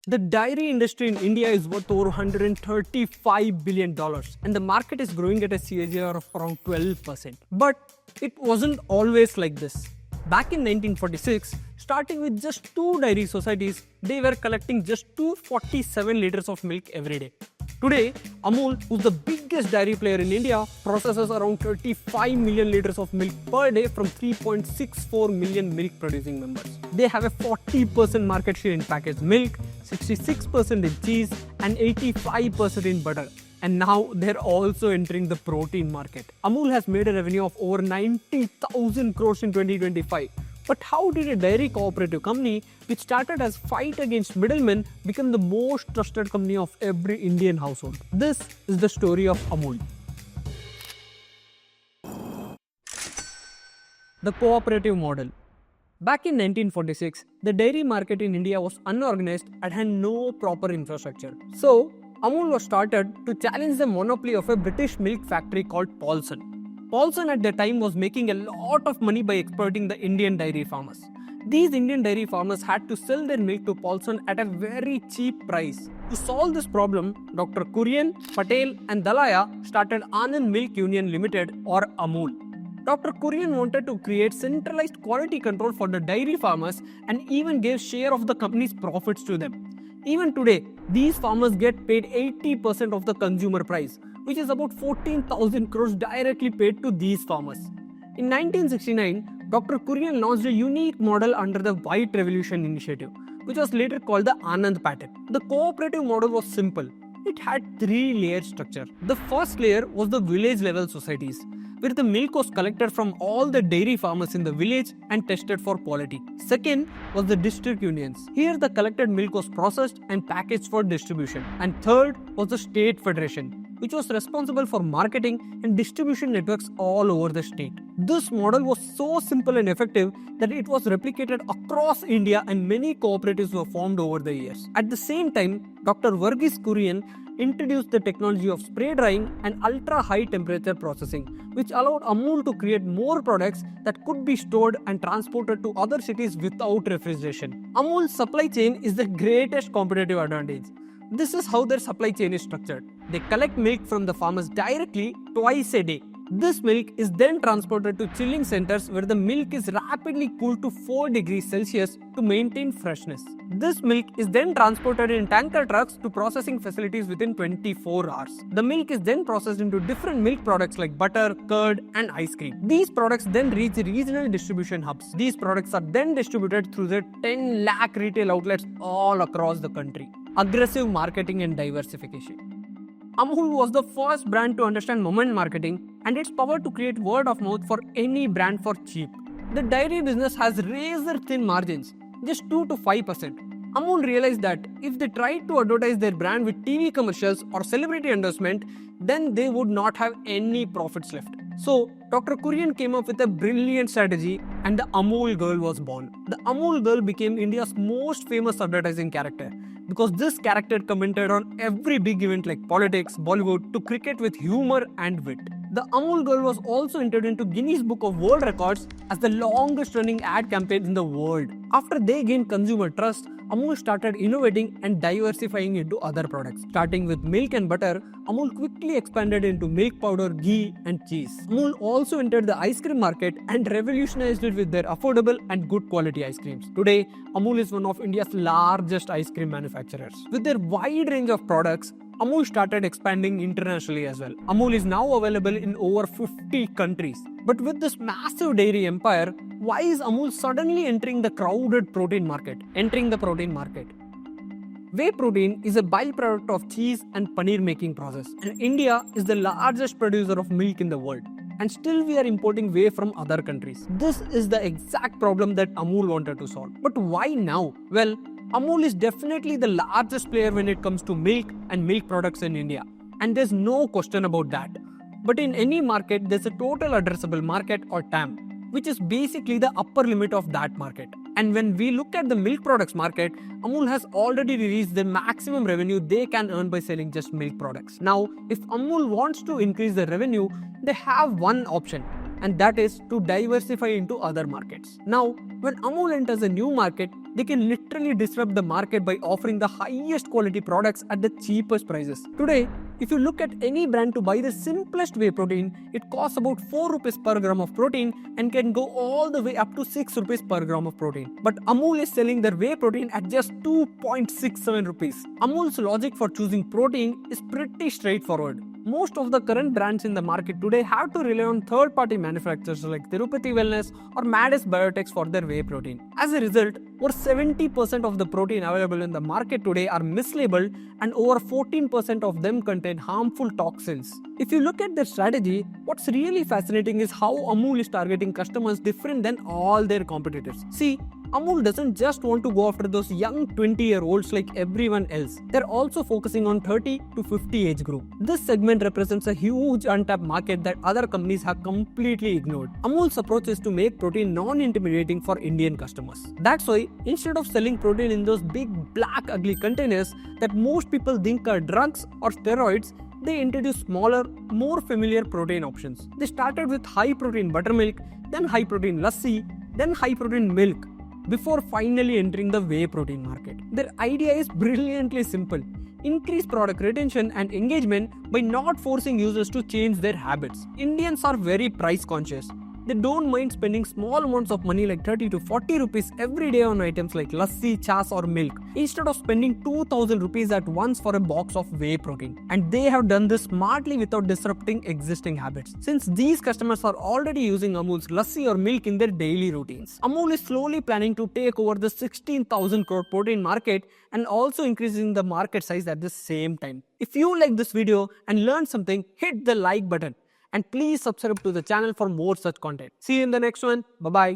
The dairy industry in India is worth over $135 billion and the market is growing at a CAGR of around 12%. But it wasn't always like this. Back in 1946, starting with just 2 dairy societies, they were collecting just 247 liters of milk every day. Today, Amul, who's the biggest dairy player in India, processes around 35 million liters of milk per day from 3.64 million milk producing members. They have a 40% market share in packaged milk, 66% in cheese and 85% in butter. And now they're also entering the protein market. Amul has made a revenue of over 90,000 crores in 2025. But how did a dairy cooperative company, which started as fight against middlemen, become the most trusted company of every Indian household? This is the story of Amul. The cooperative model. Back in 1946, the dairy market in India was unorganized and had no proper infrastructure. So, Amul was started to challenge the monopoly of a British milk factory called Paulson. Paulson at the time was making a lot of money by exploiting the Indian dairy farmers. These Indian dairy farmers had to sell their milk to Paulson at a very cheap price. To solve this problem, Dr. Kurien, Patel and Dalaya started Anand Milk Union Limited or Amul. Dr. Kurien wanted to create centralized quality control for the dairy farmers and even gave share of the company's profits to them. Even today, these farmers get paid 80% of the consumer price, which is about 14,000 crores directly paid to these farmers. In 1969, Dr. Kurien launched a unique model under the White Revolution initiative, which was later called the Anand Pattern. The cooperative model was simple. It had 3-layer structure. The first layer was the village level societies, where the milk was collected from all the dairy farmers in the village and tested for quality. Second was the district unions. Here the collected milk was processed and packaged for distribution. And third was the state federation, which was responsible for marketing and distribution networks all over the state. This model was so simple and effective that it was replicated across India and many cooperatives were formed over the years. At the same time, Dr. Verghese Kurien introduced the technology of spray drying and ultra-high temperature processing, which allowed Amul to create more products that could be stored and transported to other cities without refrigeration. Amul's supply chain is the greatest competitive advantage. This is how their supply chain is structured. They collect milk from the farmers directly twice a day. This milk is then transported to chilling centers where the milk is rapidly cooled to 4 degrees Celsius to maintain freshness. This milk is then transported in tanker trucks to processing facilities within 24 hours. The milk is then processed into different milk products like butter, curd, and ice cream. These products then reach regional distribution hubs. These products are then distributed through the 10 lakh retail outlets all across the country. Aggressive marketing and diversification. Amul was the first brand to understand moment marketing and its power to create word of mouth for any brand for cheap. The dairy business has razor thin margins, just 2 to 5%. Amul realized that if they tried to advertise their brand with TV commercials or celebrity endorsement, then they would not have any profits left. So, Dr. Kurien came up with a brilliant strategy and the Amul girl was born. The Amul girl became India's most famous advertising character because this character commented on every big event like politics, Bollywood to cricket with humor and wit. The Amul girl was also entered into Guinness Book of World Records as the longest running ad campaign in the world. After they gained consumer trust, Amul started innovating and diversifying into other products. Starting with milk and butter, Amul quickly expanded into milk powder, ghee and cheese. Amul also entered the ice cream market and revolutionized it with their affordable and good quality ice creams. Today, Amul is one of India's largest ice cream manufacturers. With their wide range of products, Amul started expanding internationally as well. Amul is now available in over 50 countries. But with this massive dairy empire, why is Amul suddenly entering the crowded protein market? Whey protein is a byproduct of cheese and paneer making process. And India is the largest producer of milk in the world. And still we are importing whey from other countries. This is the exact problem that Amul wanted to solve. But why now? Well, Amul is definitely the largest player when it comes to milk and milk products in India. And there's no question about that. But in any market, there's a total addressable market or TAM, which is basically the upper limit of that market. And when we look at the milk products market, Amul has already reached the maximum revenue they can earn by selling just milk products. Now, if Amul wants to increase the revenue, they have one option. and that is to diversify into other markets. Now, when Amul enters a new market, they can literally disrupt the market by offering the highest quality products at the cheapest prices. Today, if you look at any brand to buy the simplest whey protein, it costs about 4 rupees per gram of protein and can go all the way up to 6 rupees per gram of protein. But Amul is selling their whey protein at just 2.67 rupees. Amul's logic for choosing protein is pretty straightforward. Most of the current brands in the market today have to rely on third-party manufacturers like Tirupati Wellness or Madis Biotech for their whey protein. As a result, over 70% of the protein available in the market today are mislabeled and over 14% of them contain harmful toxins. If you look at their strategy, what's really fascinating is how Amul is targeting customers different than all their competitors. See, Amul doesn't just want to go after those young 20-year-olds like everyone else. They're also focusing on 30 to 50 age group. This segment represents a huge untapped market that other companies have completely ignored. Amul's approach is to make protein non-intimidating for Indian customers. That's why instead of selling protein in those big black ugly containers that most people think are drugs or steroids, they introduced smaller, more familiar protein options. They started with high protein buttermilk, then high protein lassi, then high protein milk, before finally entering the whey protein market. Their idea is brilliantly simple. Increase product retention and engagement by not forcing users to change their habits. Indians are very price conscious. They don't mind spending small amounts of money like 30 to 40 rupees every day on items like lassi, chas or milk instead of spending 2000 rupees at once for a box of whey protein. And they have done this smartly without disrupting existing habits. Since these customers are already using Amul's lassi or milk in their daily routines, Amul is slowly planning to take over the 16,000 crore protein market and also increasing the market size at the same time. If you like this video and learned something, hit the like button. And please subscribe to the channel for more such content. See you in the next one. Bye-bye.